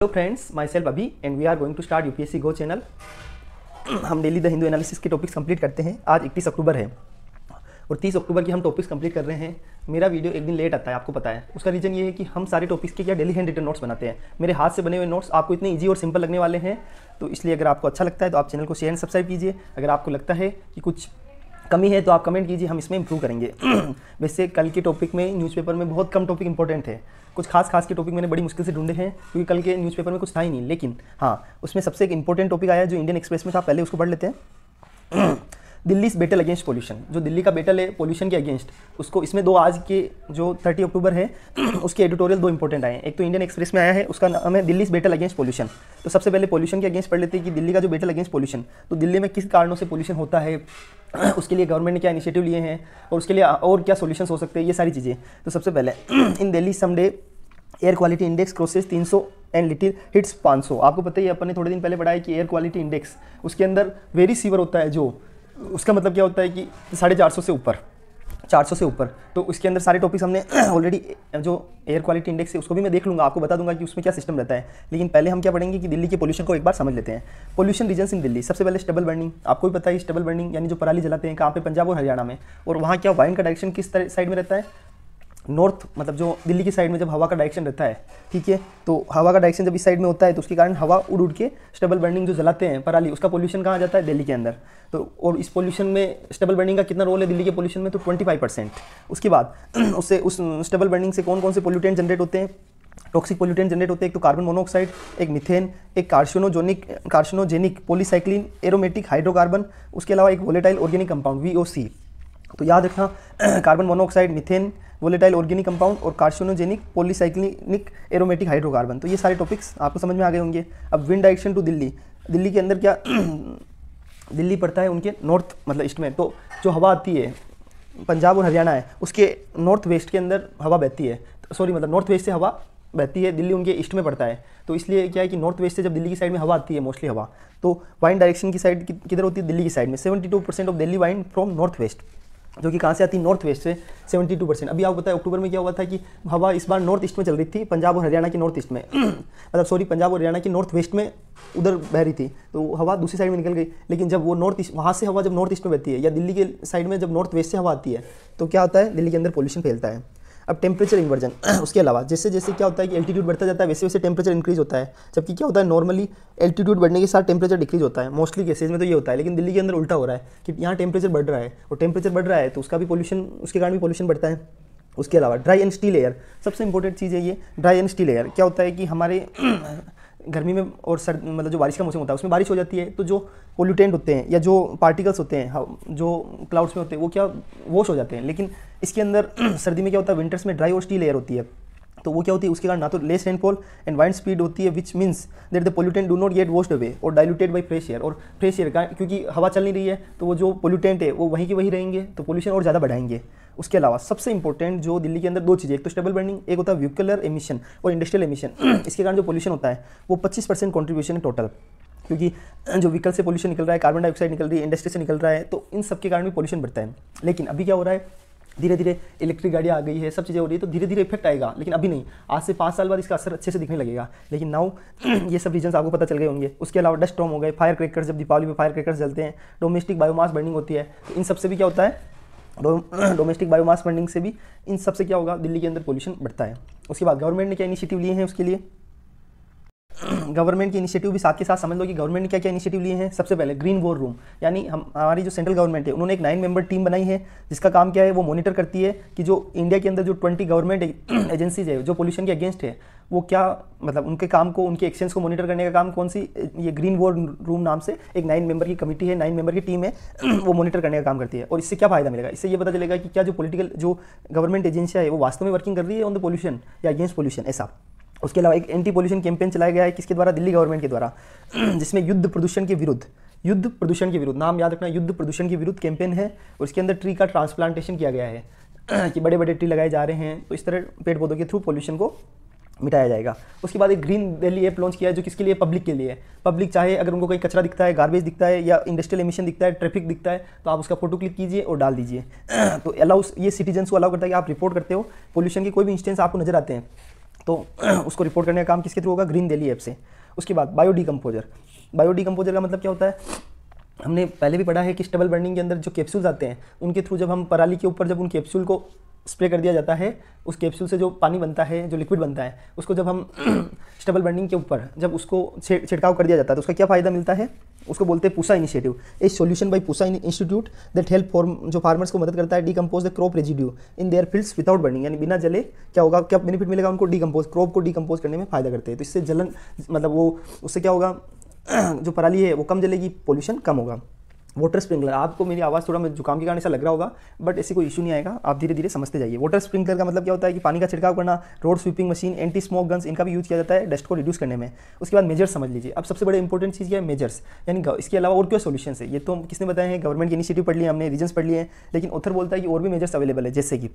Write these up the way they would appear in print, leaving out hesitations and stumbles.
Hello friends, myself Abhi and we are going to start UPSC go channel. हम daily the Hindu analysis के topics complete करते हैं। आज 31 अक्टूबर है और 30 अक्टूबर की हम टॉपिक्स कंप्लीट कर रहे हैं। मेरा वीडियो एक दिन लेट आता है, आपको पता है। उसका रीज़न ये है कि हम सारे टॉपिक्स के क्या डेली हैंड रिटन नोट्स बनाते हैं। मेरे हाथ से बने हुए नोट्स आपको इतने ईजी और सिंपल लगने वाले हैं, तो इसलिए अगर आपको अच्छा लगता है तो आप चैनल को शेयर एंड सब्सक्राइब कीजिए। अगर आपको लगता है कि कुछ कमी है तो आप कमेंट कीजिए, हम इसमें इंप्रूव करेंगे। वैसे कल के टॉपिक में न्यूज़पेपर में बहुत कम टॉपिक इंपॉर्टेंट थे। कुछ खास के टॉपिक मैंने बड़ी मुश्किल से ढूंढे हैं क्योंकि कल के न्यूज़पेपर में कुछ था ही नहीं। लेकिन हाँ, उसमें सबसे एक इंपॉर्टेंट टॉपिक आया जो इंडियन एक्सप्रेस में था, पहले उसको पढ़ लेते हैं। दिल्ली बैटल अगेंस्ट पोल्यूशन, जो दिल्ली का बैटल है पोल्यूशन के अगेंस्ट, उसको इसमें दो आज के जो 30 अक्टूबर है उसके एडिटोरियल दो इंपॉर्टेंट आए हैं। एक तो इंडियन एक्सप्रेस में आया है, उसका नाम है दिल्ली बैटल अगेंस्ट पोल्यूशन। तो सबसे पहले पोल्यूशन के अगेंस्ट पढ़ लेते हैं कि दिल्ली का जो बैटल अगेंस्ट पोल्यूशन, तो दिल्ली में किस कारणों से पोल्यूशन होता है, उसके लिए गवर्नमेंट ने क्या इनिशिएटिव लिए हैं और उसके लिए और क्या सॉल्यूशंस हो सकते हैं, ये सारी चीज़ें। तो सबसे पहले in Delhi someday air quality index crosses 300 and little hits 500। आपको पता ही है, अपन ने थोड़े दिन पहले पढ़ा है कि एयर क्वालिटी इंडेक्स उसके अंदर वेरी सीवर होता है, जो उसका मतलब क्या होता है कि 450 से ऊपर, 400 से ऊपर। तो उसके अंदर सारे टॉपिक्स हमने ऑलरेडी, जो एयर क्वालिटी इंडेक्स है उसको भी मैं देख लूँगा, आपको बता दूंगा कि उसमें क्या सिस्टम रहता है। लेकिन पहले हम क्या पढ़ेंगे कि दिल्ली के पोल्यूशन को एक बार समझ लेते हैं। पोल्यूशन रीजन्स इन दिल्ली, सबसे पहले स्टबल बर्निंग। आपको भी पता है स्टबल बर्निंग यानी जो पराली जलाते हैं, कहाँ पे, पंजाब और हरियाणा में। और वहाँ क्या वाइंड का डायरेक्शन किस साइड में रहता है, नॉर्थ, मतलब जो दिल्ली की साइड में जब हवा का डायरेक्शन रहता है, ठीक है, तो हवा का डायरेक्शन जब इस साइड में होता है तो उसके कारण हवा उड़ के स्टबल बर्निंग जो जलाते हैं पराली, उसका पोल्यूशन कहाँ जाता है, दिल्ली के अंदर। तो और इस पोल्यूशन में स्टबल बर्निंग का कितना रोल है दिल्ली के पोल्यूशन में, तो 25%। उसके बाद उससे उस स्टबल बर्निंग से कौन कौन से पोल्यूटेंट जनरेट होते हैं, टॉक्सिक पोल्यूटेंट जनरेट होते हैं। एक तो कार्बन मोनोऑक्साइड, एक मीथेन, एक कार्सिनोजेनिक पॉलीसाइक्लिन एरोमेटिक हाइड्रोकार्बन, उसके अलावा एक वोलेटाइल ऑर्गेनिक कंपाउंड VOC। तो याद रखना, carbon monoxide, methane, volatile organic compound और कार्सिनोजेनिक पॉलीसाइक्लिनिक एरोमेटिक हाइड्रोकार्बन। तो ये सारे टॉपिक्स आपको समझ में आ गए होंगे। अब wind direction to Delhi, Delhi के अंदर क्या दिल्ली पड़ता है उनके नॉर्थ, मतलब ईस्ट में। तो जो हवा आती है, पंजाब और हरियाणा है उसके नॉर्थ वेस्ट के अंदर हवा बहती है, सॉरी मतलब नॉर्थ वेस्ट से हवा बहती है, दिल्ली उनके ईस्ट में पड़ता है। तो इसलिए क्या है कि नॉर्थ वेस्ट से जब दिल्ली की साइड में हवा आती है, मोस्टली हवा, तो वाइंड डायरेक्शन की साइड किधर होती है, दिल्ली की साइड में। 72% of Delhi wind from north west, जो कि कहाँ से आती है, नॉर्थ वेस्ट से 72%। अभी आपको पता है अक्टूबर में क्या हुआ था कि हवा इस बार नॉर्थ ईस्ट में चल रही थी, पंजाब और हरियाणा की नॉर्थ ईस्ट में मतलब सॉरी, पंजाब और हरियाणा की नॉर्थ वेस्ट में उधर बह रही थी, तो हवा दूसरी साइड में निकल गई। लेकिन जब वो नॉर्थ ईस्ट, वहाँ से हवा जब नॉर्थ ईस्ट में बहती है, या दिल्ली के साइड में जब नॉर्थ वेस्ट से हवा आती है, तो क्या होता है, दिल्ली के अंदर पोल्यूशन फैलता है। अब टेम्परेचर इन्वर्जन, उसके अलावा जैसे जैसे क्या होता है कि एल्टीट्यूड बढ़ता जाता है, वैसे वैसे टेम्परेचर इंक्रीज होता है। जबकि क्या होता है, नॉर्मली एल्टीट्यूड बढ़ने के साथ टेम्परेचर डिक्रीज होता है, मोस्टली केसेज में तो ये होता है। लेकिन दिल्ली के अंदर उल्टा हो रहा है कि यहाँ टेम्परेचर बढ़ रहा है, और टेम्परेचर बढ़ रहा है तो उसका भी पोल्यूशन, उसके कारण भी पोल्यूशन बढ़ता है। उसके अलावा ड्राई एंड स्टील एयर, सबसे इंपॉर्टेंट चीज़ है ये ड्राई एंड स्टील एयर। क्या होता है कि हमारे गर्मी में और सर्द, मतलब जो बारिश का मौसम होता है उसमें बारिश हो जाती है, तो जो पोल्यूटेंट होते हैं या जो पार्टिकल्स होते हैं जो क्लाउड्स में होते हैं, वो क्या वॉश हो जाते हैं। लेकिन इसके अंदर सर्दी में क्या होता है, विंटर्स में ड्राई और स्टील एयर होती है, तो वो क्या होती है, उसके कारण ना तो less rainfall and wind speed होती है, which means that the pollutant do not gate washed away और डाइल्यूटेड बाई फ्रेश एयर। और फ्रेश एयर का, क्योंकि हवा चल नहीं रही है, तो वो जो पोल्यूटेंट है वो वहीं के वहीं रहेंगे, तो पोल्यूशन और ज़्यादा बढ़ाएंगे। उसके अलावा सबसे इंपॉर्टेंट जो दिल्ली के अंदर दो चीज़ें, एक तो स्टेबल बर्निंग, एक होता है व्हीकलर एमिशन और इंडस्ट्रियल एमिशन। इसके कारण जो पोल्यूशन होता है वो 25% कॉन्ट्रीब्यूशन है टोटल, क्योंकि जो व्हीकल से पोल्यूशन निकल रहा है, कार्बन डाइऑक्साइड निकल रही है, इंडस्ट्री से निकल रहा है, तो इन सब के कारण भी पोल्यूशन बढ़ता है। लेकिन अभी क्या हो रहा है, धीरे धीरे इलेक्ट्रिक गाड़ियाँ आ गई है, सब चीज़ें हो रही है, तो धीरे धीरे इफेक्ट आएगा। लेकिन अभी नहीं, आज से 5 साल बाद इसका असर अच्छे से दिखने लगेगा। लेकिन नाउ ये सब रीजन्स आपको पता चल गए होंगे। उसके अलावा डस्ट स्टॉर्म हो गए, फायर क्रैकर्स, जब दीपावली में फायर क्रैकर्स जलते हैं, डोमेस्टिक बायोमास बर्निंग होती है, तो इन सबसे भी क्या होता है, डोमेस्टिक बायोमास बर्निंग से भी, इन सबसे क्या होगा, दिल्ली के अंदर पोल्यूशन बढ़ता है। उसके बाद गवर्नमेंट ने क्या इनिशिएटिव लिए हैं उसके लिए, गवर्नमेंट की इनिशिएटिव भी साथ के साथ समझ लो कि गवर्नमेंट ने क्या क्या इनिशिएटिव लिए हैं। सबसे पहले ग्रीन वॉर रूम, यानी हमारी जो सेंट्रल गवर्नमेंट है उन्होंने एक 9 मेंबर टीम बनाई है, जिसका काम क्या है, वो मॉनिटर करती है कि जो इंडिया के अंदर जो 20 गवर्नमेंट एजेंसीज है जो पोल्यूशन के अगेंस्ट है, वो क्या, मतलब उनके काम को, उनके एक्शंस को मॉनिटर करने का काम कौन सी, ये ग्रीन वॉर रूम नाम से एक 9 मेंबर की कमेटी है, 9 मेंबर की टीम है, वो मॉनिटर करने का काम करती है। और इससे क्या फायदा मिलेगा, इससे ये पता चलेगा कि क्या जो पॉलिटिकल जो गवर्नमेंट एजेंसियाँ है वो वास्तव में वर्किंग कर रही है ऑन द पोल्यूशन या अगेंस्ट पोल्यूशन, ऐसा। उसके अलावा एक एंटी पोल्यूशन कैंपेन चलाया गया है, किसके द्वारा, दिल्ली गवर्नमेंट के द्वारा, जिसमें युद्ध प्रदूषण के विरुद्ध, नाम याद रखना, युद्ध प्रदूषण के विरुद्ध कैंपेन है। और इसके अंदर ट्री का ट्रांसप्लांटेशन किया गया है कि बड़े बड़े ट्री लगाए जा रहे हैं, तो इस तरह पेड़ पौधों के थ्रू पोल्यूशन को मिटाया जाएगा। उसके बाद एक ग्रीन दिल्ली ऐप लॉन्च किया है, जो किसके लिए, पब्लिक के लिए। पब्लिक चाहे अगर उनको कोई कचरा दिखता है, गार्बेज दिखता है या इंडस्ट्रियल एमिशन दिखता है, ट्रैफिक दिखता है, तो आप उसका फोटो क्लिक कीजिए और डाल दीजिए। तो अलाउ, ये सिटीजन्स को अलाउ करता है कि आप रिपोर्ट करते हो, पोल्यूशन के कोई भी इंस्टेंस आपको नजर आते हैं तो उसको रिपोर्ट करने का काम किसके थ्रू होगा, ग्रीन दिल्ली ऐप से। उसके बाद बायोडिकम्पोजर। बायोडिकम्पोजर का मतलब क्या होता है, हमने पहले भी पढ़ा है कि स्टबल बर्निंग के अंदर जो कैप्सूल्स आते हैं उनके थ्रू जब हम पराली के ऊपर जब उन कैप्सूल को स्प्रे कर दिया जाता है, उस कैप्सूल से जो पानी बनता है, जो लिक्विड बनता है, उसको जब हम स्टबल बर्निंग के ऊपर जब उसको छिड़काव कर दिया जाता है तो उसका क्या फ़ायदा मिलता है, उसको बोलते हैं Pusa initiative. A solution bye Pusa institute that help जो फार्मर्स को मदद करता है decompose the crop residue in their fields without burning, यानी बिना जले क्या होगा, क्या बेनिफिट मिलेगा उनको, डिकम्पोज, क्रॉप को डिकम्पोज करने में फ़ायदा करते हैं। तो इससे जलन मतलब वो उससे क्या होगा, जो पराली है वो कम जलेगी, पोल्यूशन कम होगा। वाटर स्प्रिंकलर, आपको मेरी आवाज़ थोड़ा जुकाम के कारण ऐसा लग रहा होगा, बट ऐसी कोई इशू नहीं आएगा, आप धीरे धीरे समझते जाइए। वाटर स्प्रिंकलर का मतलब क्या होता है कि पानी का छिड़काव करना, road sweeping machine, anti smoke guns, इनका भी यूज़ किया जाता है डस्ट को रिड्यूस करने में। उसके बाद मेजर्स समझ लीजिए। अब सबसे बड़े इंपॉर्टेंट चीज़ क्या है, मेजर्स, यानी इसके अलावा और क्या सोल्यूशन है, ये तो किसने बताए हैं, गवर्नमेंट की इनिशिएटिव पढ़ लिया हमने, रीजन्स पढ़ लिए हैं, लेकिन ऑथर बोलता है कि और भी मेजर्स अवेलेबल है। जैसे कि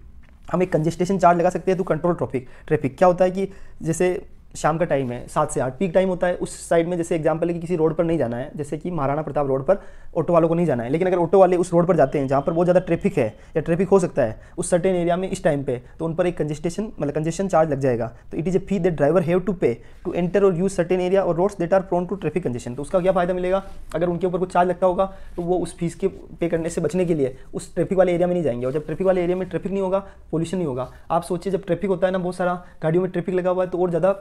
हम एक कंजेस्टेशन चार्ज लगा सकते हैं टू कंट्रोल ट्रैफिक। क्या होता है कि जैसे शाम का टाइम है 7 से 8 पीक टाइम होता है, उस साइड में जैसे एग्जांपल है कि किसी रोड पर नहीं जाना है, जैसे कि महाराणा प्रताप रोड पर ऑटो वालों को नहीं जाना है, लेकिन अगर ऑटो वाले उस रोड पर जाते हैं जहाँ पर बहुत ज़्यादा ट्रैफिक है या ट्रैफिक हो सकता है उस सर्टेन एरिया में इस टाइम पे, तो उन पर एक कंजेस्टेशन चार्ज लग जाएगा। तो it is a fee that driver have to pay to enter और यूज सर्टेन एरिया और roads that are prone to traffic congestion. तो उसका क्या फायदा मिलेगा, अगर उनके ऊपर कुछ चार्ज लगता होगा तो वो उस फीस के पे करने से बचने के लिए उस ट्रैफिक वाले एरिया में नहीं जाएंगे, और जब ट्रैफिक वाले एरिया में ट्रैफिक नहीं होगा, पोल्यूशन नहीं होगा। आप सोचिए जब ट्रैफिक होता है ना, बहुत सारा गाड़ियों में ट्रैफिक लगा हुआ है तो और ज़्यादा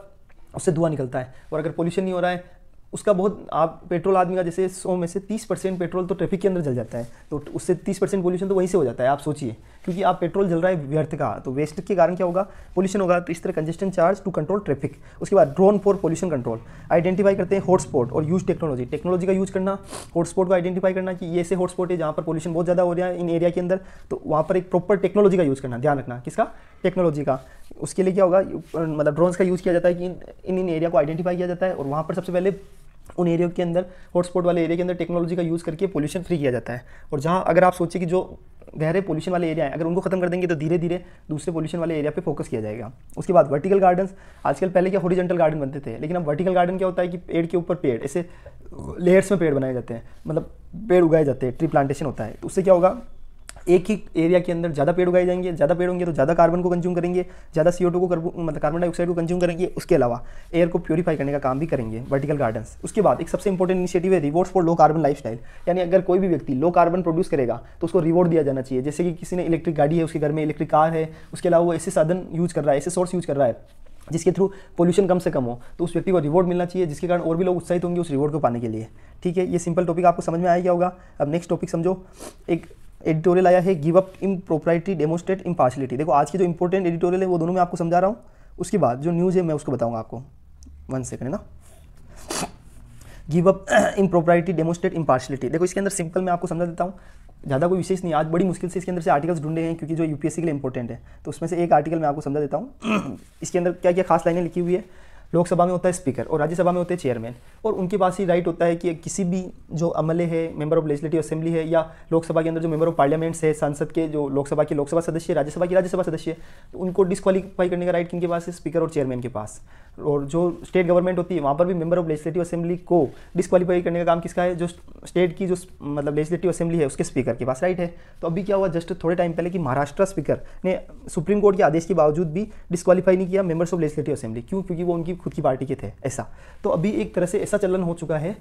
उससे धुआं निकलता है, और अगर पोल्यूशन नहीं हो रहा है उसका बहुत, आप पेट्रोल आदमी का जैसे 100 में से 30% पेट्रोल तो ट्रैफिक के अंदर जल जाता है, तो उससे 30% पोल्यूशन तो वहीं से हो जाता है। आप सोचिए, क्योंकि आप पेट्रोल जल रहा है व्यर्थ का, तो वेस्ट के कारण क्या होगा, पोल्यूशन होगा। तो इस तरह congestion charge to control traffic. उसके बाद drone for pollution control, identify करते हैं हॉटस्पॉट और यूज टेक्नोलॉजी का यूज करना, हॉटस्पॉट को आइडेंटिफाई करना कि ये ऐसे हॉटस्पॉट है जहाँ पर पोल्यूशन बहुत ज़्यादा हो रहा है इन एरिया के अंदर, तो वहाँ पर एक प्रॉपर टेक्नोलॉजी का यूज़ करना, ध्यान रखना किसका, टेक्नोलॉजी का। उसके लिए क्या होगा, मतलब ड्रोन्स का यूज़ किया जाता है कि इन एरिया को आइडेंटिफाई किया जाता है, और वहाँ पर सबसे पहले उन एरिया के अंदर, हॉटस्पॉट वाले एरिया के अंदर टेक्नोलॉजी का यूज़ करके पोल्यूशन फ्री किया जाता है। और जहाँ अगर आप सोचिए कि जो गहरे पोल्यूशन वाले एरिया है, अगर उनको खत्म कर देंगे तो धीरे धीरे दूसरे पोल्यूशन वाले एरिया पे फोकस किया जाएगा। उसके बाद वर्टिकल गार्डन्स, आजकल पहले क्या हॉरिजॉन्टल गार्डन बनते थे, लेकिन अब वर्टिकल गार्डन क्या होता है कि पेड़ के ऊपर पेड़, ऐसे लेयर्स में पेड़ बनाए जाते हैं, मतलब पेड़ उगाए जाते हैं, ट्री प्लांटेशन होता है। तो उससे क्या होगा, एक ही एरिया के अंदर ज़्यादा पेड़ उगाए जाएंगे, ज़्यादा पेड़ होंगे तो ज़्यादा कार्बन को कंज्यूम करेंगे, ज़्यादा CO2 को मतलब कार्बन डाइऑक्साइड को कंज्यूम करेंगे, उसके अलावा एयर को प्योरीफाई करने का काम भी करेंगे वर्टिकल गार्डन्स। उसके बाद एक सबसे इंपॉर्टेंट इनिशिएटिव है rewards for low carbon lifestyle, यानी अगर कोई भी व्यक्ति लो कार्बन प्रोड्यूस करेगा तो उसको रिवॉर्ड दिया जाना चाहिए। जैसे कि किसी ने इलेक्ट्रिक गाड़ी है, उसके घर में इलेक्ट्रिक कार है, उसके अलावा वो ऐसे साधन यूज़ कर रहा है, ऐसे सोर्स यूज़ कर रहा है जिसके थ्रू पोल्यूशन कम से कम हो, तो उस व्यक्ति को रिवॉर्ड मिलना चाहिए, जिसके कारण और भी लोग उत्साहित होंगे उस रिवॉर्ड को पाने के लिए। ठीक है, ये सिंपल टॉपिक आपको समझ में आया क्या होगा। अब नेक्स्ट टॉपिक समझो, एक एडिटोरियल आया है गिव अप इम्प्रोप्राइटी डेमोस्ट्रेट इम्पार्शियलिटी। देखो आज की जो इंपॉर्टेंट एडिटोरियल है वो दोनों मैं आपको समझा रहा हूँ, उसके बाद जो न्यूज़ है मैं उसको बताऊँगा आपको। 1 सेकंड है ना, गिव अप इम्प्रोप्राइटी डेमोस्ट्रेट इम्पार्शियलिटी। देखो इसके अंदर सिंपल मैं आपको समझा देता हूँ, ज़्यादा कोई विशेष नहीं, आज बड़ी मुश्किल से इसके अंदर से आर्टिकल्स ढूंढे हैं क्योंकि जो UPSC के लिए इंपॉर्टेंट है, तो उसमें से एक आर्टिकल मैं आपको समझा देता हूँ। इसके अंदर क्या क्या खास लाइनें लिखी हुई है, लोकसभा में होता है स्पीकर और राज्यसभा में होते हैं चेयरमैन, और उनके पास ही राइट होता है कि किसी भी जो अमले है, मेंबर ऑफ लेजिस्लेटिव असेंबली है, या लोकसभा के अंदर जो मेंबर ऑफ पार्लियामेंट्स है, संसद के जो लोकसभा के लोकसभा सदस्य, राज्यसभा की राज्यसभा सदस्य, तो उनको डिस्क्वालीफाई करने का राइट किनके पास है, स्पीकर और चेयरमैन के पास। और जो स्टेट गवर्नमेंट होती है वहाँ पर भी मेंबर ऑफ लेजिस्लेटिव असेंबली को डिस्क्वालीफाई करने का काम किसका है, जो स्टेट की जो मतलब लेजिस्लेटिव असेंबली है उसके स्पीकर के पास राइट है। तो अभी क्या हुआ जस्ट थोड़े टाइम पहले कि महाराष्ट्र स्पीकर ने सुप्रीम कोर्ट के आदेश के बावजूद भी डिस्क्वालीफाई नहीं किया मेंबर्स ऑफ लेजिस्लेटिव असेंबली। क्यों? क्योंकि वो उनकी खुद की पार्टी के थे ऐसा। तो अभी एक तरह से ऐसा चलन हो चुका है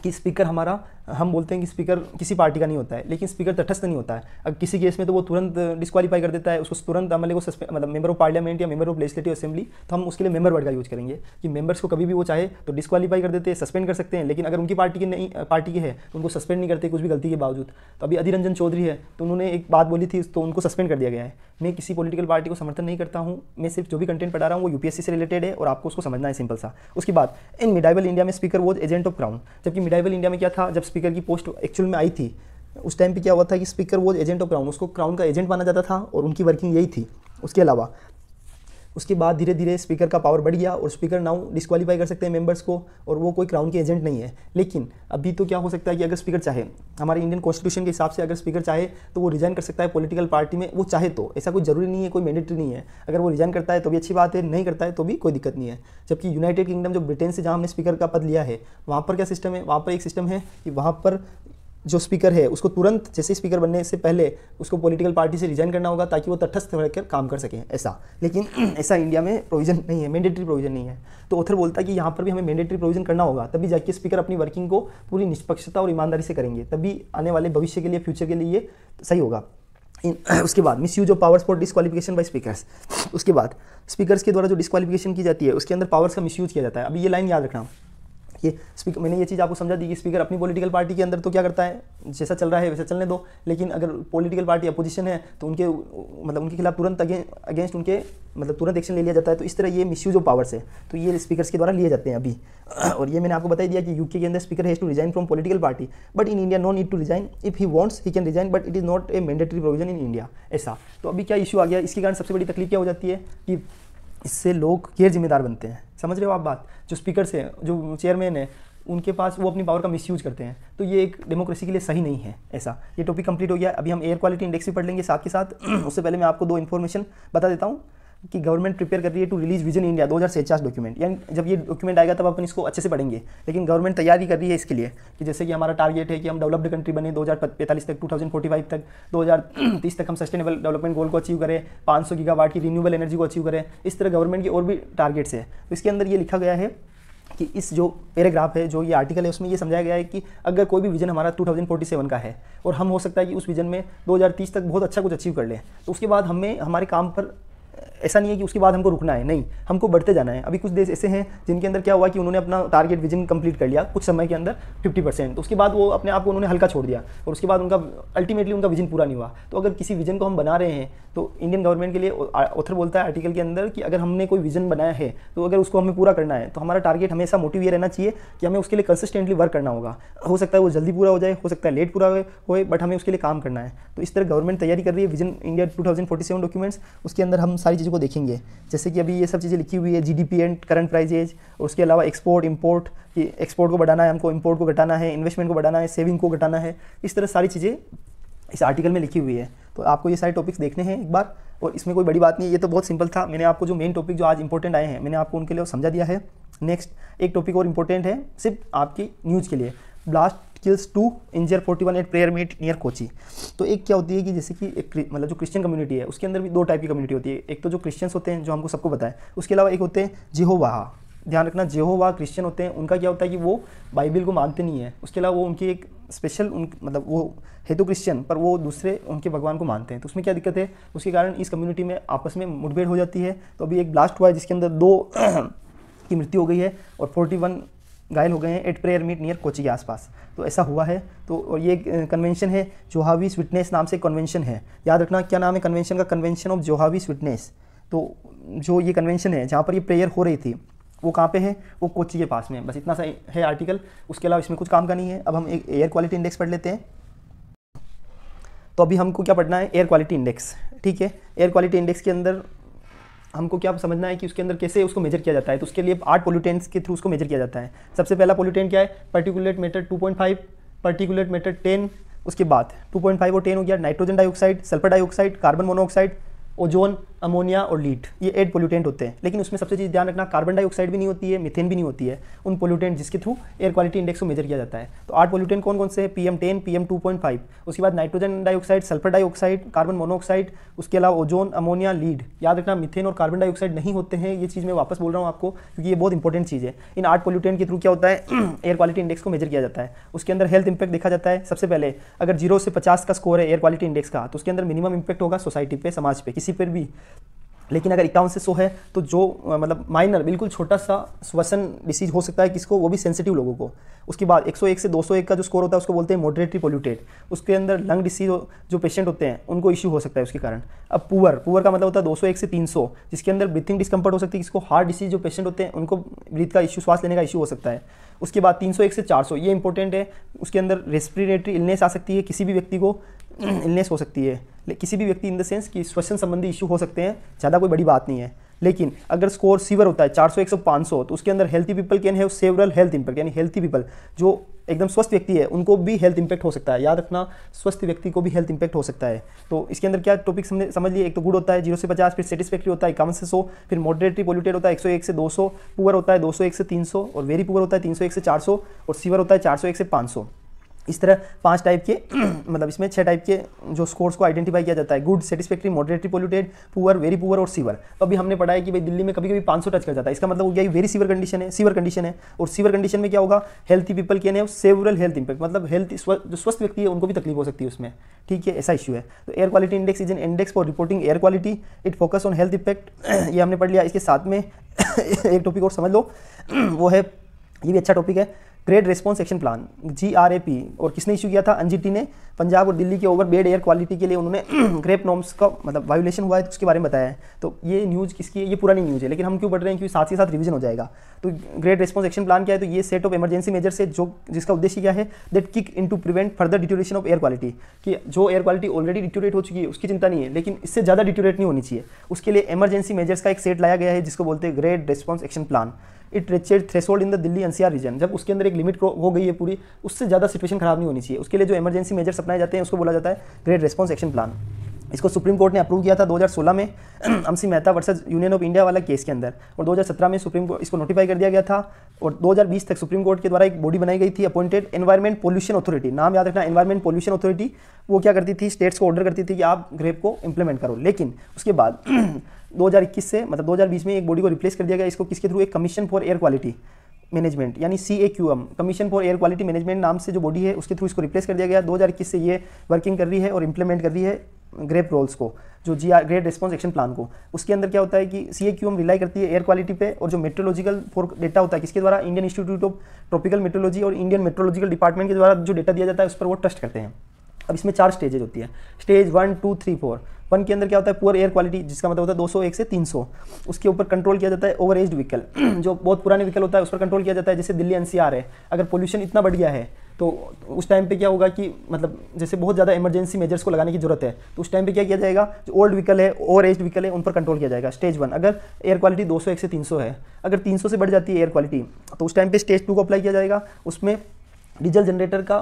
कि स्पीकर हमारा, हम बोलते हैं कि स्पीकर किसी पार्टी का नहीं होता है, लेकिन स्पीकर तटस्थ नहीं होता है। अगर किसी केस में तो वो तुरंत डिस्क्वालीफाई कर देता है, उसको तुरंत अमले को मतलब मेंबर ऑफ पार्लियामेंट या मेंबर ऑफ लेजिस्लेटिव असेंबली, तो हम उसके लिए मेंबर वर्ड का यूज करेंगे कि मेंबर्स को कभी भी वो चाहे तो डिस्क्वालीफाई कर देते हैं, सस्पेंड कर सकते हैं, लेकिन अगर उनकी पार्टी की नहीं पार्टी के है तो उनको सस्पेंड नहीं करते कुछ भी गलती के बावजूद। तो अभी अधीर रंजन चौधरी है तो उन्होंने एक बात बोली थी तो उनको सस्पेंड कर दिया गया है। मैं किसी पॉलिटिकल पार्टी को समर्थन नहीं करता हूँ, मैं सिर्फ जो भी कंटेंट पढ़ा रहा हूँ वो UPSC से रिलेटेड है और आपको उसको समझना है सिंपल सा। उसके बाद इन मिडाइवल इंडिया में speaker was agent of crown, जबकि मिडाइवल इंडिया में क्या था, जब स्पीकर की पोस्ट एक्चुअल में आई थी उस टाइम पे क्या हुआ था कि speaker was agent of crown, उसको क्राउन का एजेंट माना जाता था और उनकी वर्किंग यही थी। उसके अलावा उसके बाद धीरे धीरे स्पीकर का पावर बढ़ गया और स्पीकर नाउ डिस्क्वालीफाई कर सकते हैं मेंबर्स को, और वो कोई क्राउन के एजेंट नहीं है। लेकिन अभी तो क्या हो सकता है कि अगर स्पीकर चाहे, हमारे इंडियन कॉन्स्टिट्यूशन के हिसाब से अगर स्पीकर चाहे तो वो रिजाइन कर सकता है पॉलिटिकल पार्टी में, वो चाहे तो, ऐसा कोई जरूरी नहीं है, कोई मैंडेटरी नहीं है। अगर वो रिजाइन करता है तो भी अच्छी बात है, नहीं करता है तो भी कोई दिक्कत नहीं है। जबकि यूनाइटेड किंगडम जो ब्रिटेन से जहाँ हमने स्पीकर का पद लिया है वहाँ पर क्या सिस्टम है, वहाँ पर एक सिस्टम है कि वहाँ पर जो स्पीकर है उसको तुरंत जैसे स्पीकर बनने से पहले उसको पॉलिटिकल पार्टी से रिजाइन करना होगा ताकि वो तटस्थ रहकर काम कर सकें ऐसा। लेकिन ऐसा इंडिया में प्रोविजन नहीं है, मैंडेटरी प्रोविजन नहीं है। तो ऑथर बोलता है कि यहाँ पर भी हमें मैंडेटरी प्रोविजन करना होगा, तभी जाके स्पीकर अपनी वर्किंग को पूरी निष्पक्षता और ईमानदारी से करेंगे, तभी आने वाले भविष्य के लिए, फ्यूचर के लिए ये सही होगा। उसके बाद misuse of powers for disqualification by speakers. उसके बाद स्पीकर्स के द्वारा जो डिस्क्वालिफिकेशन की जाती है उसके अंदर पावर्स का मिस यूज किया जाता है। अभी ये लाइन याद रखना, ये स्पीकर, मैंने ये चीज़ आपको समझा दी कि स्पीकर अपनी पॉलिटिकल पार्टी के अंदर तो क्या करता है, जैसा चल रहा है वैसा चलने दो, लेकिन अगर पॉलिटिकल पार्टी अपोजिशन है तो उनके मतलब उनके खिलाफ तुरंत अगेंस्ट उनके मतलब तुरंत एक्शन ले लिया जाता है। तो इस तरह ये मिसयूज ऑफ पावर्स है, तो ये स्पीकर्स के द्वारा लिए जाते हैं अभी। और ये मैंने आपको बता दिया कि यूके के अंदर speaker has to resign from political party, but in India no need to resign, if he wants he can resign, but it is not a mandatory provision in India ऐसा। तो अभी क्या इशू आ गया, इसके कारण सबसे बड़ी तकलीफ क्या हो जाती है कि इससे लोग गैर जिम्मेदार बनते हैं। समझ रहे हो आप बात? जो स्पीकर्स हैं, जो चेयरमैन है, उनके पास वो अपनी पावर का मिसयूज करते हैं, तो ये एक डेमोक्रेसी के लिए सही नहीं है ऐसा। ये टॉपिक कंप्लीट हो गया। अभी हम एयर क्वालिटी इंडेक्स भी पढ़ लेंगे साथ के साथ। उससे पहले मैं आपको दो इन्फॉर्मेशन बता देता हूँ कि गवर्नमेंट प्रिपेयर कर रही है to release vision India 2046 document. यानी जब ये डॉक्यूमेंट आएगा तब अपन इसको अच्छे से पढ़ेंगे, लेकिन गवर्नमेंट तैयारी कर रही है इसके लिए कि जैसे कि हमारा टारगेट है कि हम डेवलप्ड कंट्री बने 2045 तक, 2045 तक, 2030 तक हम सस्टेनेबल डेवलपमेंट गोल को अचीव करें, 500 गीगावाट की रिन्यूएबल एनर्जी को अचीव करें। इस तरह गवर्नमेंट की और भी टारगेट्स है। तो इसके अंदर ये लिखा गया है कि इस जो पैराग्राफ है, जो ये आर्टिकल है, उसमें ये समझाया गया है कि अगर कोई भी विजन हमारा 2047 का है और हम हो सकता है कि उस विजन में 2030 तक बहुत अच्छा कुछ अचीव कर लें, तो उसके बाद हमें हमारे काम पर ऐसा नहीं है कि उसके बाद हमको रुकना है, नहीं, हमको बढ़ते जाना है। अभी कुछ देश ऐसे हैं जिनके अंदर क्या हुआ कि उन्होंने अपना टारगेट विजन कंप्लीट कर लिया कुछ समय के अंदर 50%, तो उसके बाद वो अपने आप को उन्होंने हल्का छोड़ दिया और उसके बाद उनका अल्टीमेटली उनका विजन पूरा नहीं हुआ। तो अगर किसी विजन को हम बना रहे हैं तो इंडियन गवर्नमेंट के लिए ऑथर बोलता है आर्टिकल के अंदर कि अगर हमने कोई विजन बनाया है तो अगर उसको हमें पूरा करना है तो हमारा टारगेट हमेशा मोटिव ये रहना चाहिए कि हमें उसके लिए कंसिस्टेंटली वर्क करना होगा। हो सकता है वो जल्दी पूरा हो जाए, हो सकता है लेट पूरा होए, बट हमें उसके लिए काम करना है। तो इस तरह गवर्नमेंट तैयारी कर रही है विजन इंडिया 2047 डॉक्यूमेंट्स। उसके अंदर हम सारी चीज़ों को देखेंगे, जैसे कि अभी ये सब चीज़ें लिखी हुई है, जीडीपी एंड करंट प्राइजेज, उसके अलावा एक्सपोर्ट इंपोर्ट, कि एक्सपोर्ट को बढ़ाना है हमको, इंपोर्ट को घटाना है, इन्वेस्टमेंट को बढ़ाना है, सेविंग को घटाना है। इस तरह सारी चीज़ें इस आर्टिकल में लिखी हुई है। तो आपको ये सारे टॉपिक्स देखने हैं एक बार, और इसमें कोई बड़ी बात नहीं है, ये तो बहुत सिंपल था। मैंने आपको जो मेन टॉपिक जो आज इंपॉर्टेंट आए हैं मैंने आपको उनके लिए समझा दिया है। नेक्स्ट एक टॉपिक और इंपॉर्टेंट है सिर्फ आपकी न्यूज़ के लिए, blast kills 2 injure 41 at prayer meet near Kochi. तो एक क्या होती है कि जैसे कि एक मतलब जो क्रिश्चियन कम्युनिटी है उसके अंदर भी दो टाइप की कम्युनिटी होती है। एक तो जो क्रिश्चियंस होते हैं जो हमको सबको पता है, उसके अलावा एक होते हैं जेहोवाह। ध्यान रखना, जेहोवाह क्रिश्चियन होते हैं, उनका क्या होता है कि वो बाइबल को मानते नहीं है। उसके अलावा वो उनकी एक स्पेशल मतलब वो है तो क्रिश्चियन पर वो दूसरे उनके भगवान को मानते हैं। तो उसमें क्या दिक्कत है, उसके कारण इस कम्युनिटी में आपस में मुठभेड़ हो जाती है। तो अभी एक ब्लास्ट हुआ है जिसके अंदर 2 की मृत्यु हो गई है और 41 घायल हो गए हैं at prayer meet near Kochi के आसपास। तो ऐसा हुआ है। तो और ये कन्वेंशन है जोहावीस विटनेस नाम से कन्वेंशन है। याद रखना क्या नाम है कन्वेंशन का, कन्वेंशन ऑफ जोहावीस विटनेस। तो जो ये कन्वेंशन है जहाँ पर ये प्रेयर हो रही थी वो कहाँ पे है, वो कोची के पास में। बस इतना सा है आर्टिकल, उसके अलावा इसमें कुछ काम का नहीं है। अब हम एक एयर क्वालिटी इंडेक्स पढ़ लेते हैं। तो अभी हमको क्या पढ़ना है, एयर क्वालिटी इंडेक्स। ठीक है, एयर क्वालिटी इंडेक्स के अंदर हमको क्या समझना है कि उसके अंदर कैसे उसको मेजर किया जाता है। तो उसके लिए 8 पोल्यूटेंट्स के थ्रू उसको मेजर किया जाता है। सबसे पहला पोल्यूटेंट क्या है, पार्टिकुलेट मैटर 2.5, पार्टिकुलेट मैटर 10, उसके बाद 2.5 और 10 हो गया nitrogen dioxide, sulphur dioxide, carbon monoxide, ozone, ammonia और लीड। ये 8 पोल्यूटेंट होते हैं। लेकिन उसमें सबसे चीज़ ध्यान रखना, कार्बन डाइऑक्साइड भी नहीं होती है, मीथेन भी नहीं होती है, उन पोल्यूटेंट जिसके थ्रू एयर क्वालिटी इंडेक्स को मेजर किया जाता है। तो 8 पोल्यूटेंट कौन कौन से हैं, PM10, PM2.5, उसके बाद nitrogen dioxide, sulphur dioxide, carbon monoxide, उसके अलावा ओजोन, अमोनिया, लीड। याद रखना मीथेन और कार्बन डाइऑक्साइड नहीं होते हैं। ये चीज़ मैं वापस बोल रहा हूँ आपको क्योंकि ये बहुत इंपॉर्टेंट चीज़ है। इन 8 पोल्यूटेंट के थ्रू क्या होता है, एयर क्वालिटी इंडेक्स को मेजर किया जाता है। उसके अंदर हेल्थ इंपैक्ट देखा जाता है। सबसे पहले अगर 0 से 50 का स्कोर है एयर क्वालिटी इंडेक्स का, तो उसके अंदर मिनिमम इंपैक्ट होगा सोसाइटी पे, समाज पे, किसी पर भी। लेकिन अगर 51 से 100 है तो जो मतलब माइनर बिल्कुल छोटा सा श्वसन डिसीज हो सकता है किसको, वो भी सेंसिटिव लोगों को। उसके बाद 101 से 201 का जो स्कोर होता है उसको बोलते हैं मॉडरेटली पोल्यूटेड। उसके अंदर लंग डिसीज जो पेशेंट होते हैं उनको इश्यू हो सकता है उसके कारण। अब पुअर का मतलब होता है 201 से 300, जिसके अंदर ब्रीथिंग डिस्कम्फर्ट हो सकती है। किसको, हार्ट डिसीज जो पेशेंट होते हैं उनको ब्रीथ का इशू, श्वास लेने का इशू हो सकता है। उसके बाद 301 से 400 ये इंपॉर्टेंट है। उसके अंदर रेस्पिरेटरी इलनेस आ सकती है, किसी भी व्यक्ति को इलनेस हो सकती है, किसी भी व्यक्ति इन द सेंस कि श्वसन संबंधी इशू हो सकते हैं, ज़्यादा कोई बड़ी बात नहीं है। लेकिन अगर स्कोर सीवर होता है 401 से 500 तो उसके अंदर healthy people can have several health impact, यानी हेल्थी पीपल जो एकदम स्वस्थ व्यक्ति है उनको भी हेल्थ इंपैक्ट हो सकता है। याद रखना, स्वस्थ व्यक्ति को भी हेल्थ इंपैक्ट हो सकता है। तो इसके अंदर क्या टॉपिक समझ लिए, एक तो गुड होता है 0 से 50, फिर सेटिस्फैक्ट्री होता है 51 से 100, फिर मॉडरेटली पोल्यूटेड होता है 101 से 200, पुअर होता है 201 से 300, और वेरी पुअर होता है 301 से 400, और सीवर होता है 401 से 500। इस तरह 5 टाइप के मतलब इसमें 6 टाइप के जो स्कोर्स को आइडेंटिफाई किया जाता है, good, satisfactory, moderately polluted, poor, very poor और सीवर। तो अभी हमने पढ़ा है कि भाई दिल्ली में कभी कभी 500 टच कर जाता है, इसका मतलब हो गया वेरी सीवर कंडीशन है, सीवर कंडीशन है। और सीवर कंडीशन में क्या होगा, healthy people can have several health impact, मतलब हेल्थ जो स्वस्थ व्यक्ति है उनको भी तकलीफ हो सकती है उसमें, ठीक है, ऐसा इशू है। तो air quality index is an index for reporting air quality, it focus on health effect, ये हमने पढ़ लिया। इसके साथ में एक टॉपिक और समझ लो, वो है, ये भी अच्छा टॉपिक है, grade response action plan, GRAP। और किसने इशू किया था, एनजीटी ने। पंजाब और दिल्ली के ओवर बेड एयर क्वालिटी के लिए उन्होंने ग्रेप नॉर्म्स का मतलब वायोलेशन हुआ है तो उसके बारे में बताया है। तो ये न्यूज़ किसकी है, ये पुरानी न्यूज़ है, लेकिन हम क्यों पढ़ रहे हैं, क्योंकि साथ ही साथ रिवीजन हो जाएगा। तो ग्रेड रेस्पॉन्स एक्शन प्लान क्या है, तो ये सेट ऑफ इमरजेंसी मेजर्स है जो जिसका उद्देश्य क्या है, that kick in to prevent further deterioration of air quality, कि जो एयर क्वालिटी ऑलरेडी डिटोरेट हो चुकी है उसकी चिंता नहीं है, लेकिन इससे ज़्यादा डिटोरेट नहीं होनी चाहिए, उसके लिए इमरजेंसी मेजर्स का एक सेट लाया गया है जिसको बोलते हैं grade response action plan. It reached threshold in the Delhi NCR region, जब उसके अंदर एक लिमिट हो गई है पूरी, उससे ज़्यादा सिचुएशन खराब नहीं होनी चाहिए, उसके लिए जो इमरजेंसी मेजर्स अपनाए जाते हैं उसको बोला जाता है ग्रेड रेस्पॉन्स एक्शन प्लान। इसको सुप्रीम कोर्ट ने अप्रूव किया था 2016 में M C Mehta versus union of India वाला केस के अंदर, और 2017 में सुप्रीम कोर्ट इसको नोटिफाई कर दिया गया था। और 2020 तक सुप्रीम कोर्ट के द्वारा एक बॉडी बनाई गई थी, अपॉइंटेड एनवायरमेंट पोल्यूशन अथॉरिटी, नाम याद रखना, एनवायरमेंट पोल्यूशन अथॉरिटी। वो क्या करती थी, स्टेट्स को ऑर्डर करती थी कि आप ग्रेप को इंप्लीमेंट करो। लेकिन उसके बाद 2021 से मतलब 2020 में एक बॉडी को रिप्लेस कर दिया गया, इसको किसके थ्रू, एक commission for air quality management यानी CAQM, commission for air quality management नाम से जो बॉडी है उसके थ्रू इसको रिप्लेस कर दिया गया। 2021 से ये वर्किंग कर रही है और इंप्लीमेंट कर रही है ग्रेप रोल्स को, जो ग्रेड रेस्पॉन्स एक्शन प्लान को। उसके अंदर क्या होता है कि CAQM रिलाई करती है एयर क्वालिटी पे, और जो मेट्रोलॉजिकल डेटा होता है किसके द्वारा, Indian institute of tropical metrology और इंडियन मेट्रोलॉजिकल डिपार्टमेंट के द्वारा जो डेटा दिया जाता है उस पर वो ट्रस्ट करते हैं। अब इसमें 4 स्टेजेज होती है, स्टेज 1, 2, 3, 4। 1 के अंदर क्या होता है, पुअर एयर क्वालिटी, जिसका मतलब होता है 201 से 300, उसके ऊपर कंट्रोल किया जाता है। ओवर एज्ड व्हीकल, जो बहुत पुराने व्हीकल होता है उस पर कंट्रोल किया जाता है। जैसे दिल्ली NCR है, अगर पोल्यूशन इतना बढ़ गया है तो उस टाइम पे क्या होगा कि मतलब जैसे बहुत ज़्यादा इमरजेंसी मेजर्स को लगाने की जरूरत है, तो उस टाइम पे क्या किया जाएगा, जो ओल्ड व्हीकल है, ओवर एज्ड व्हीकल है, उन पर कंट्रोल किया जाएगा। स्टेज 1, अगर एयर क्वालिटी 201 से 300 है, अगर 300 से बढ़ जाती है एयर क्वालिटी तो उस टाइम पे स्टेज 2 को अप्लाई किया जाएगा, उसमें डीजल जनरेटर का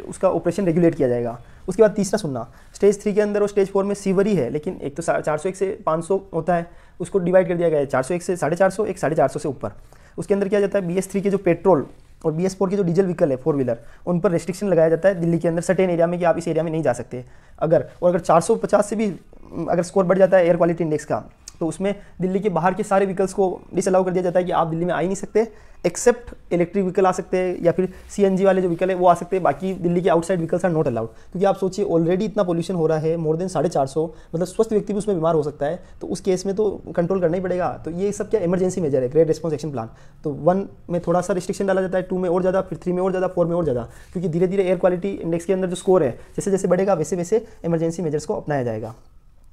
उसका ऑपरेशन रेगुलेट किया जाएगा। उसके बाद तीसरा सुनना, स्टेज 3 के अंदर और स्टेज 4 में सीवरी है, लेकिन एक तो 401 से 500 होता है, उसको डिवाइड कर दिया गया है 401 से 450, एक 450 से ऊपर। उसके अंदर क्या जाता है, BS3 के जो पेट्रोल और BS4 के जो डीजल व्हीकल है 4 व्हीलर, उन पर रेस्ट्रिक्शन लगाया जाता है दिल्ली के अंदर सर्टेन एरिया में कि आप इस एरिया में नहीं जा सकते। अगर 450 से भी अगर स्कोर बढ़ जाता है एयर क्वालिटी इंडेक्स का, तो उसमें दिल्ली के बाहर के सारे व्हीकल्स को डिसअलाउ कर दिया जाता है कि आप दिल्ली में आ ही नहीं सकते, एक्सेप्ट इलेक्ट्रिक व्हीकल आ सकते हैं या फिर CNG वाले जो व्हीकल है वो आ सकते हैं, बाकी दिल्ली के outside vehicles are not allowed. क्योंकि आप सोचिए ऑलरेडी इतना पोल्यूशन हो रहा है, मोर देन 450, मतलब स्वस्थ व्यक्ति भी उसमें बीमार हो सकता है, तो उस केस में तो कंट्रोल करना ही पड़ेगा। तो ये सब क्या इमरजेंसी मेजर है, ग्रेड रेस्पॉन्स एक्शन प्लान। तो 1 में थोड़ा सा रिस्ट्रिक्शन डाला जाता है, 2 में और ज़्यादा, फिर 3 में और ज़्यादा, 4 में और ज़्यादा, क्योंकि धीरे धीरे एयर क्वालिटी इंडेक्स के अंदर जो स्कोर है जैसे जैसे बढ़ेगा वैसे वैसे इमरजेंसी मेजर्स को अपनाया जाएगा।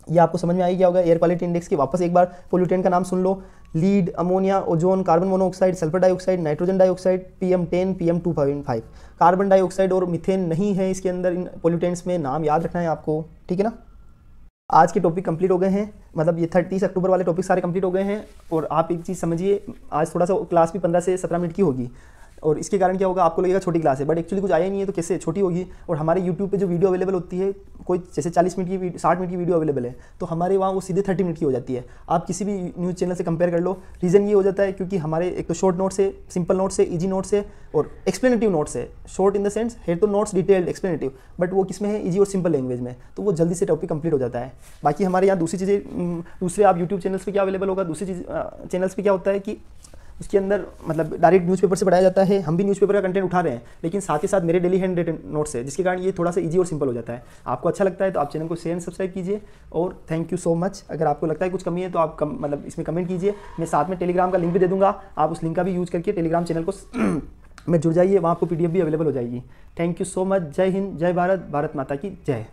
ये आपको समझ में आई क्या होगा एयर क्वालिटी इंडेक्स की। वापस एक बार पोल्यूटेंट का नाम सुन लो, lead, ammonia, ozone, carbon monoxide, sulphur dioxide, nitrogen dioxide, PM10, PM2.5। Carbon dioxide और मीथेन नहीं है इसके अंदर, इन पोल्यूटेंट्स में, नाम याद रखना है आपको, ठीक है ना। आज के टॉपिक कंप्लीट हो गए हैं, मतलब ये 30 अक्टूबर वाले टॉपिक सारे कंप्लीट हो गए हैं। और आप एक चीज़ समझिए, आज थोड़ा सा क्लास भी 15 से 17 मिनट की होगी, और इसके कारण क्या होगा, आपको लगेगा छोटी क्लास है, बट एक्चुअली कुछ आया नहीं है तो कैसे छोटी होगी। और हमारे यूट्यूब पे जो वीडियो अवेलेबल होती है, कोई जैसे 40 मिनट की 60 मिनट की वीडियो अवेलेबल है, तो हमारे वहाँ वो सीधे 30 मिनट की हो जाती है। आप किसी भी न्यूज़ चैनल से कंपेयर कर लो। रीज़न ये हो जाता है क्योंकि हमारे एक तो शॉर्ट नोट्स है, सिंपल नोट्स है, ईजी नोट्स है और एक्सप्लेनेटिव नोट्स है। शॉर्ट इन द सेंस है तो नोट्स डिटेल्ड एक्सप्लेनेटिव, बट वो किसमें है, ईजी और सिंपल लैंग्वेज में, तो वो जल्दी से टॉपिक कंप्लीट हो जाता है। बाकी हमारे यहाँ दूसरी चीज़ें, दूसरे आप यूट्यूब चैनल्स पे क्या अवेलेबल होगा, दूसरी चीज़ चैनल्स पे क्या होता है कि उसके अंदर मतलब डायरेक्ट न्यूज़पेपर से पढ़ाया जाता है। हम भी न्यूज़पेपर का कंटेंट उठा रहे हैं, लेकिन साथ ही साथ मेरे डेली हैंड रिटन नोट्स है, जिसके कारण ये थोड़ा सा इजी और सिंपल हो जाता है। आपको अच्छा लगता है तो आप चैनल को शेयर एंड सब्सक्राइब कीजिए, और थैंक यू सो मच। अगर आपको लगता है कुछ कमी है तो आप मतलब इसमें कमेंट कीजिए। मैं साथ में टेलीग्राम का लिंक भी दे दूँगा, आप उस लिंक का भी यूज़ करके टेलीग्राम चैनल को में जुड़ जाइए, वहाँ आपको PDF भी अवेलेबल हो जाएगी। Thank you so much. जय हिंद, जय भारत, भारत माता की जय।